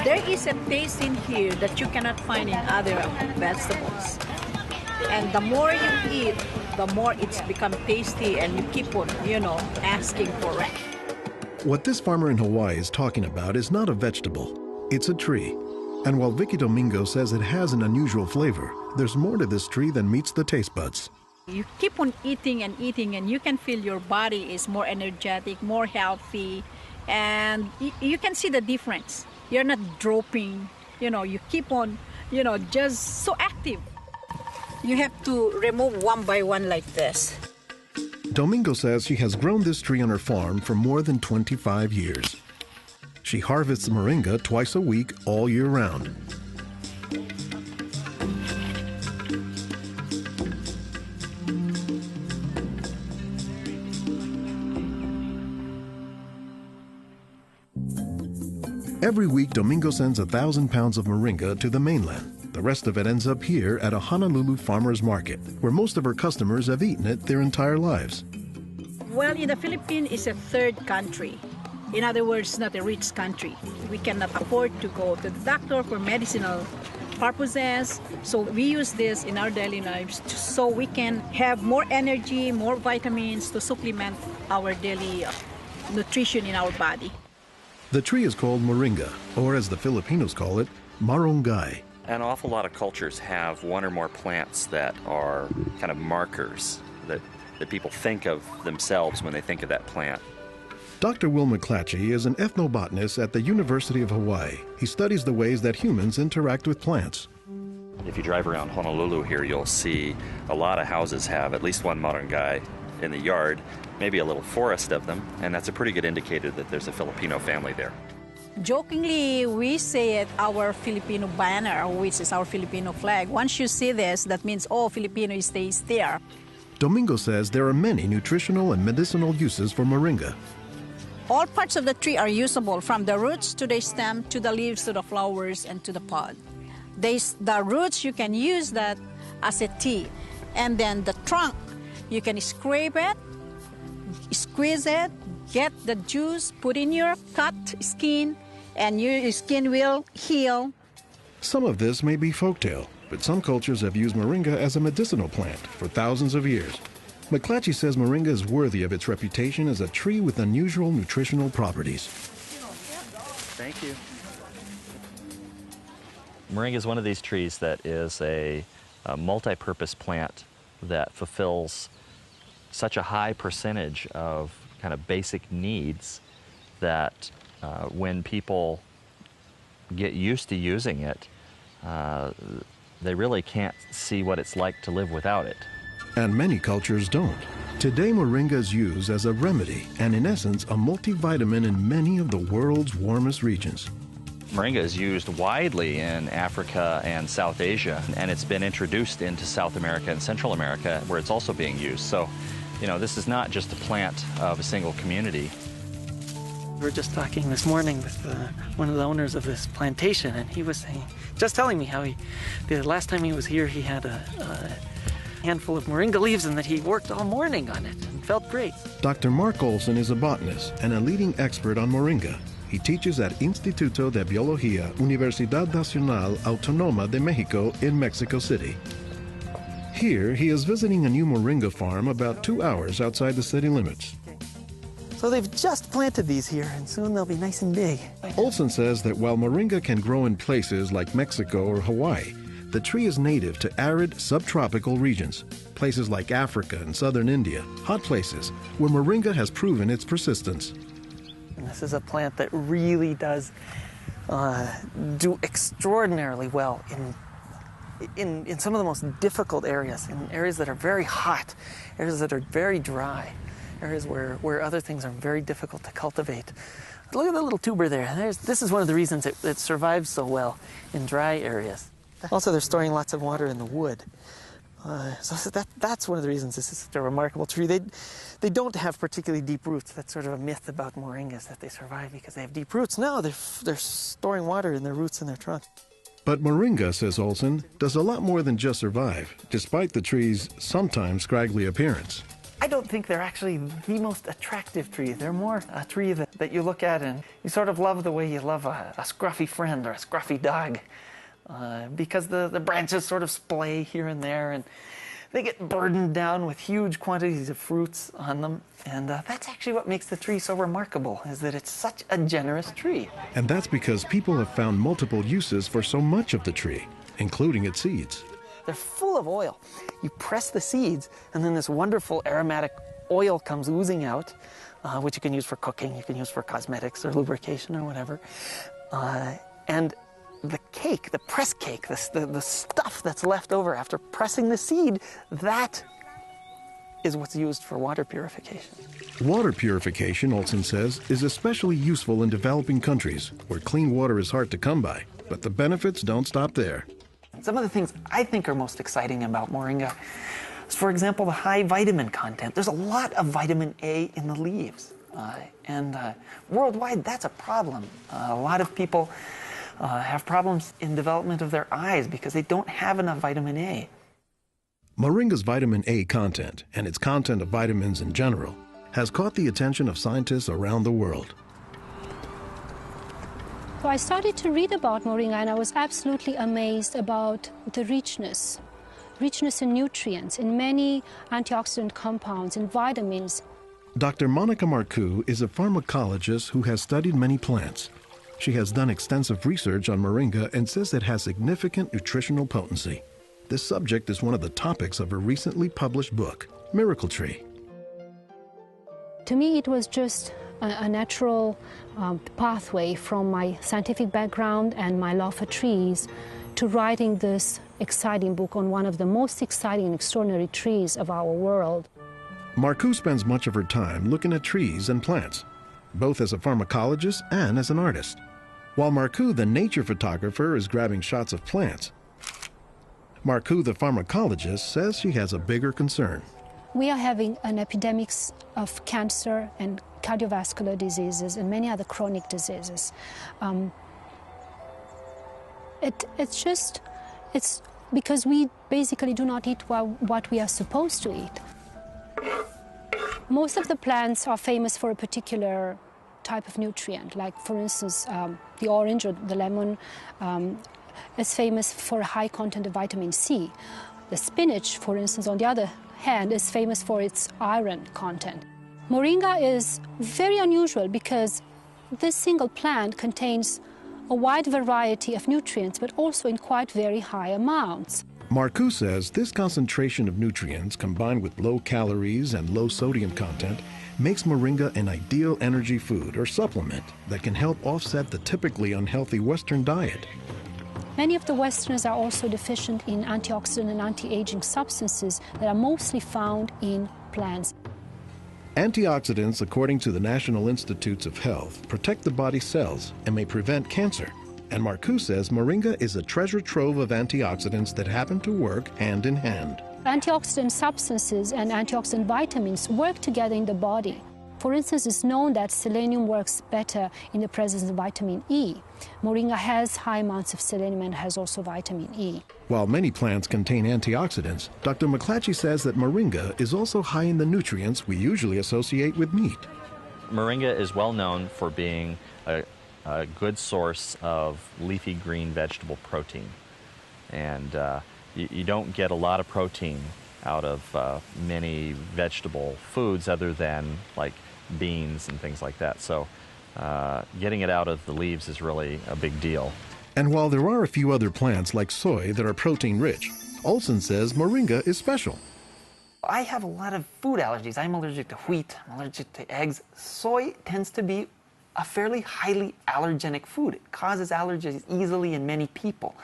There is a taste in here that you cannot find in other vegetables. And the more you eat, the more it's become tasty and you keep on, asking for it. What this farmer in Hawaii is talking about is not a vegetable, it's a tree. And while Vicky Domingo says it has an unusual flavor, there's more to this tree than meets the taste buds. You keep on eating and eating and you can feel your body is more energetic, more healthy, and you can see the difference. You're not dropping, you keep on, just so active. You have to remove one by one like this. Domingo says she has grown this tree on her farm for more than 25 years. She harvests moringa twice a week all year round. Every week, Domingo sends 1,000 pounds of moringa to the mainland. The rest of it ends up here at a Honolulu farmer's market, where most of her customers have eaten it their entire lives. Well, in the Philippines, it's a third country. In other words, not a rich country. We cannot afford to go to the doctor for medicinal purposes. So we use this in our daily lives so we can have more energy, more vitamins to supplement our daily nutrition in our body. The tree is called moringa, or as the Filipinos call it, marunggay. An awful lot of cultures have one or more plants that are kind of markers that people think of themselves when they think of that plant. Dr. Will McClatchy is an ethnobotanist at the University of Hawaii. He studies the ways that humans interact with plants. If you drive around Honolulu here, you'll see a lot of houses have at least one marunggay in the yard, maybe a little forest of them, and that's a pretty good indicator that there's a Filipino family there. Jokingly, we say it our Filipino banner, which is our Filipino flag. Once you see this, that means, Filipino stays there. Domingo says there are many nutritional and medicinal uses for moringa. All parts of the tree are usable, from the roots to the stem, to the leaves, to the flowers, and to the pod. The roots, you can use that as a tea. And then the trunk, you can scrape it, squeeze it, get the juice, put in your cut skin, and your skin will heal. Some of this may be folktale, but some cultures have used moringa as a medicinal plant for thousands of years. McClatchy says moringa is worthy of its reputation as a tree with unusual nutritional properties. Thank you. Moringa is one of these trees that is a multi-purpose plant that fulfills such a high percentage of kind of basic needs that when people get used to using it, they really can't see what it's like to live without it. And many cultures don't. Today, moringa is used as a remedy and, in essence, a multivitamin in many of the world's warmest regions. Moringa is used widely in Africa and South Asia, and it's been introduced into South America and Central America, where it's also being used. So, this is not just a plant of a single community. We were just talking this morning with one of the owners of this plantation, and he was telling me how the last time he was here, he had a handful of moringa leaves and that he worked all morning on it and felt great. Dr. Mark Olson is a botanist and a leading expert on moringa. He teaches at Instituto de Biología, Universidad Nacional Autónoma de México in Mexico City. Here, he is visiting a new moringa farm about 2 hours outside the city limits. So they've just planted these here, and soon they'll be nice and big. Olson says that while moringa can grow in places like Mexico or Hawaii, the tree is native to arid subtropical regions, places like Africa and southern India, hot places where moringa has proven its persistence. And this is a plant that really does do extraordinarily well in some of the most difficult areas, in areas that are very hot, areas that are very dry, areas where other things are very difficult to cultivate. Look at the little tuber there. This is one of the reasons it survives so well in dry areas. Also, they're storing lots of water in the wood. So that's one of the reasons this is such a remarkable tree. They don't have particularly deep roots. That's sort of a myth about moringas, that they survive because they have deep roots. No, they're storing water in their roots and their trunk. But moringa, says Olson, does a lot more than just survive, despite the tree's sometimes scraggly appearance. I don't think they're actually the most attractive tree. They're more a tree that you look at and you sort of love the way you love a scruffy friend or a scruffy dog. Because the branches sort of splay here and there, and they get burdened down with huge quantities of fruits on them. And that's actually what makes the tree so remarkable, is that it's such a generous tree. And that's because people have found multiple uses for so much of the tree, including its seeds. They're full of oil. You press the seeds, and then this wonderful aromatic oil comes oozing out, which you can use for cooking, you can use for cosmetics or lubrication or whatever. And the cake, the press cake, the stuff that's left over after pressing the seed, that is what's used for water purification. Water purification, Olson says, is especially useful in developing countries where clean water is hard to come by. But the benefits don't stop there. Some of the things I think are most exciting about moringa is, for example, the high vitamin content. There's a lot of vitamin A in the leaves. And worldwide, that's a problem. A lot of people have problems in development of their eyes because they don't have enough vitamin A. Moringa's vitamin A content, and its content of vitamins in general, has caught the attention of scientists around the world. So I started to read about moringa, and I was absolutely amazed about the richness in nutrients, in many antioxidant compounds, in vitamins. Dr. Monica Marcoux is a pharmacologist who has studied many plants. She has done extensive research on moringa and says it has significant nutritional potency. This subject is one of the topics of her recently published book, Miracle Tree. To me, it was just a natural pathway from my scientific background and my love for trees to writing this exciting book on one of the most exciting and extraordinary trees of our world. Marcoux spends much of her time looking at trees and plants, both as a pharmacologist and as an artist. While Marcoux, the nature photographer, is grabbing shots of plants, Marcoux, the pharmacologist, says she has a bigger concern. We are having an epidemic of cancer and cardiovascular diseases and many other chronic diseases. It's because we basically do not eat what we are supposed to eat. Most of the plants are famous for a particular type of nutrient, like for instance the orange or the lemon is famous for a high content of vitamin C. The spinach, for instance, on the other hand, is famous for its iron content. Moringa is very unusual because this single plant contains a wide variety of nutrients, but also in quite very high amounts. Marcoux says this concentration of nutrients combined with low calories and low sodium content makes moringa an ideal energy food or supplement that can help offset the typically unhealthy Western diet. Many of the Westerners are also deficient in antioxidant and anti-aging substances that are mostly found in plants. Antioxidants, according to the National Institutes of Health, protect the body's cells and may prevent cancer. And Marcoux says moringa is a treasure trove of antioxidants that happen to work hand in hand. Antioxidant substances and antioxidant vitamins work together in the body. For instance, it's known that selenium works better in the presence of vitamin E. Moringa has high amounts of selenium and has also vitamin E. While many plants contain antioxidants, Dr. McClatchy says that moringa is also high in the nutrients we usually associate with meat. Moringa is well known for being a good source of leafy green vegetable protein. And you don't get a lot of protein out of many vegetable foods other than like beans and things like that. So getting it out of the leaves is really a big deal. And while there are a few other plants like soy that are protein-rich, Olson says moringa is special. I have a lot of food allergies. I'm allergic to wheat, I'm allergic to eggs. Soy tends to be a fairly highly allergenic food. It causes allergies easily in many people.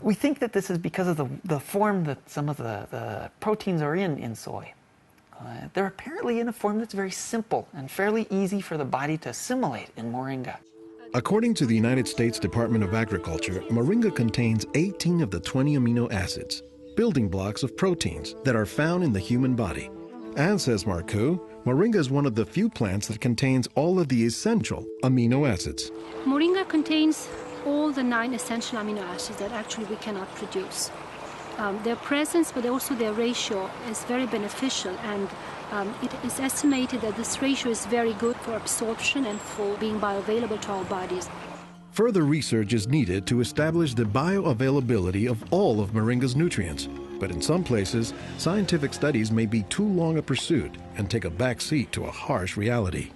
We think that this is because of the form that some of the proteins are in soy. They're apparently in a form that's very simple and fairly easy for the body to assimilate in moringa. According to the United States Department of Agriculture, moringa contains 18 of the 20 amino acids, building blocks of proteins that are found in the human body. And, says Marcoux, moringa is one of the few plants that contains all of the essential amino acids. Moringa contains all the 9 essential amino acids that actually we cannot produce. Their presence, but also their ratio, is very beneficial, and it is estimated that this ratio is very good for absorption and for being bioavailable to our bodies. Further research is needed to establish the bioavailability of all of moringa's nutrients. But in some places, scientific studies may be too long a pursuit and take a back seat to a harsh reality.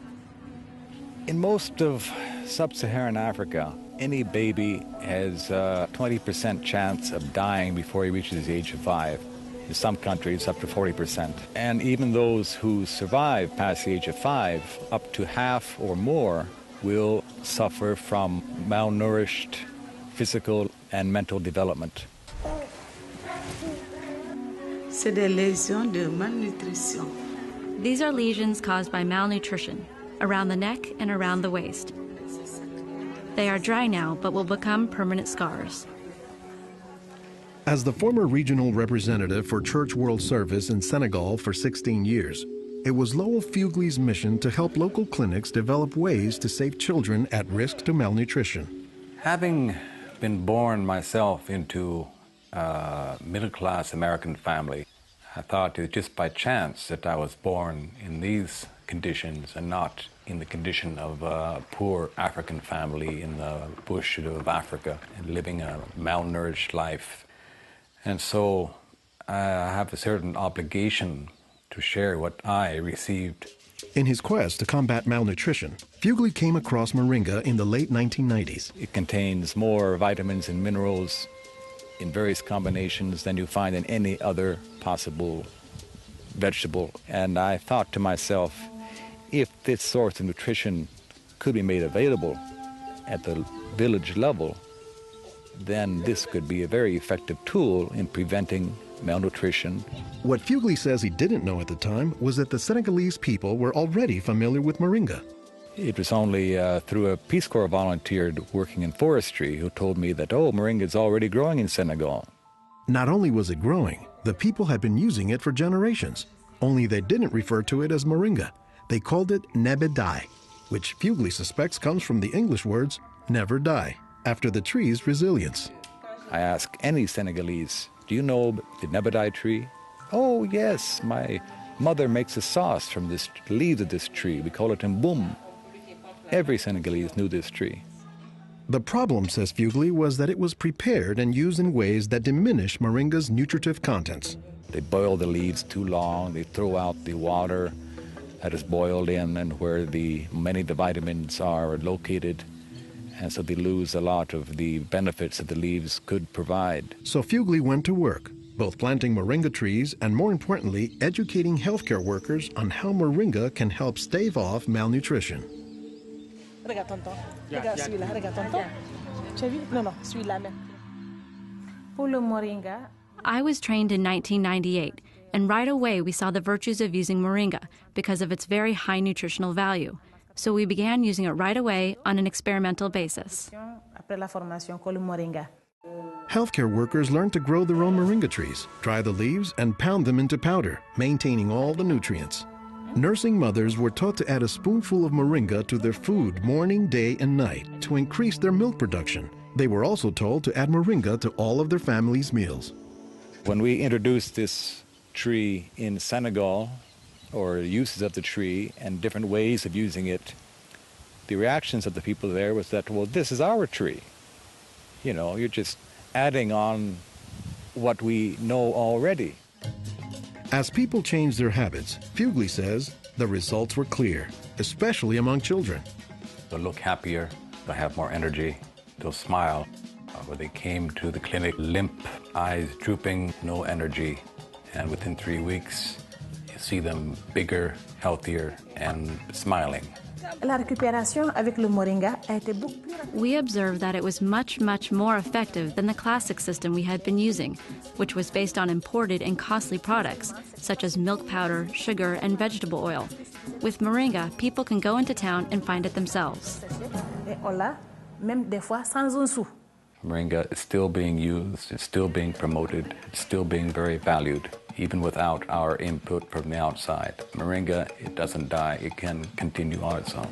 In most of sub-Saharan Africa, any baby has a 20% chance of dying before he reaches the age of 5. In some countries, up to 40%. And even those who survive past the age of 5, up to half or more will suffer from malnourished physical and mental development. C'est des lésions de malnutrition. These are lesions caused by malnutrition around the neck and around the waist. They are dry now, but will become permanent scars. As the former regional representative for Church World Service in Senegal for 16 years, it was Lowell Fugley's mission to help local clinics develop ways to save children at risk to malnutrition. Having been born myself into a middle-class American family, I thought it was just by chance that I was born in these conditions and not in the condition of a poor African family in the bush of Africa and living a malnourished life. And so I have a certain obligation to share what I received. In his quest to combat malnutrition, Fugley came across moringa in the late 1990s. It contains more vitamins and minerals in various combinations than you find in any other possible vegetable. And I thought to myself, if this source of nutrition could be made available at the village level, then this could be a very effective tool in preventing malnutrition. What Fugley says he didn't know at the time was that the Senegalese people were already familiar with moringa. It was only through a Peace Corps volunteer working in forestry who told me that, oh, moringa is already growing in Senegal. Not only was it growing, the people had been using it for generations, only they didn't refer to it as moringa. They called it nebedai, which Fugley suspects comes from the English words never die, after the tree's resilience. I ask any Senegalese, do you know the nebedai tree? Oh, yes, my mother makes a sauce from the leaves of this tree. We call it mboum. Every Senegalese knew this tree. The problem, says Fugley, was that it was prepared and used in ways that diminish moringa's nutritive contents. They boil the leaves too long, they throw out the water that is boiled in and where many of the vitamins are located, and so they lose a lot of the benefits that the leaves could provide. So Fugley went to work, both planting moringa trees and, more importantly, educating healthcare workers on how moringa can help stave off malnutrition. Regarde, tonton. Regarde celui-là. Regarde, tonton. Tu as vu? Non, non, celui-là même. Pour le moringa. I was trained in 1998, and right away we saw the virtues of using moringa because of its very high nutritional value. So we began using it right away on an experimental basis. Après la formation, con le moringa. Healthcare workers learned to grow their own moringa trees, dry the leaves, and pound them into powder, maintaining all the nutrients. Nursing mothers were taught to add a spoonful of moringa to their food morning, day, and night to increase their milk production. They were also told to add moringa to all of their family's meals. When we introduced this tree in Senegal, or uses of the tree and different ways of using it, the reactions of the people there was that, well, this is our tree. You know, you're just adding on what we know already. As people changed their habits, Fugley says the results were clear, especially among children. They'll look happier, they'll have more energy, they'll smile. When they came to the clinic, limp, eyes drooping, no energy, and within 3 weeks, you see them bigger, healthier, and smiling. La récupération avec le moringa a été beaucoup plus rapide. We observed that it was much, much more effective than the classic system we had been using, which was based on imported and costly products, such as milk powder, sugar, and vegetable oil. With moringa, people can go into town and find it themselves. Et on l'a, même des fois sans un sou. Moringa is still being used, it's still being promoted, it's still being very valued, even without our input from the outside. Moringa, it doesn't die, it can continue on its own.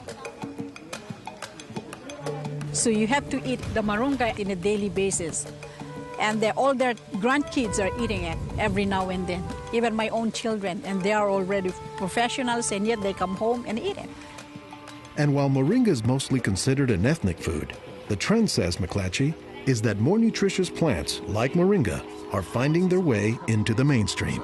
So you have to eat the moringa on a daily basis. And all their grandkids are eating it every now and then, even my own children, and they are already professionals, and yet they come home and eat it. And while moringa is mostly considered an ethnic food, the trend, says McClatchy, is that more nutritious plants, like moringa, are finding their way into the mainstream.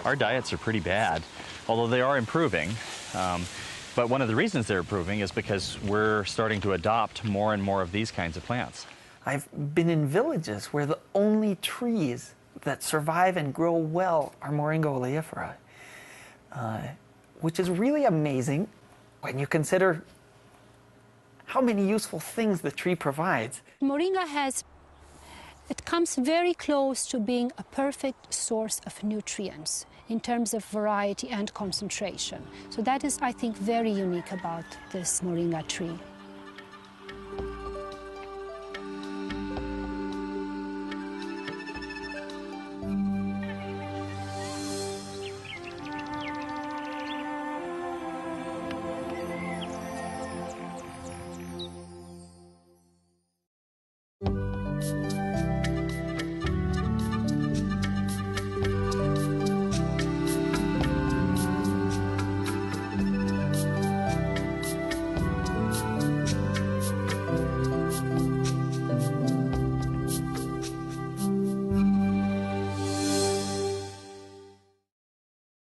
Our diets are pretty bad, although they are improving. But one of the reasons they're improving is because we're starting to adopt more and more of these kinds of plants. I've been in villages where the only trees that survive and grow well are Moringa Oleifera, which is really amazing when you consider how many useful things the tree provides. Moringa it comes very close to being a perfect source of nutrients in terms of variety and concentration. So that is, I think, very unique about this moringa tree.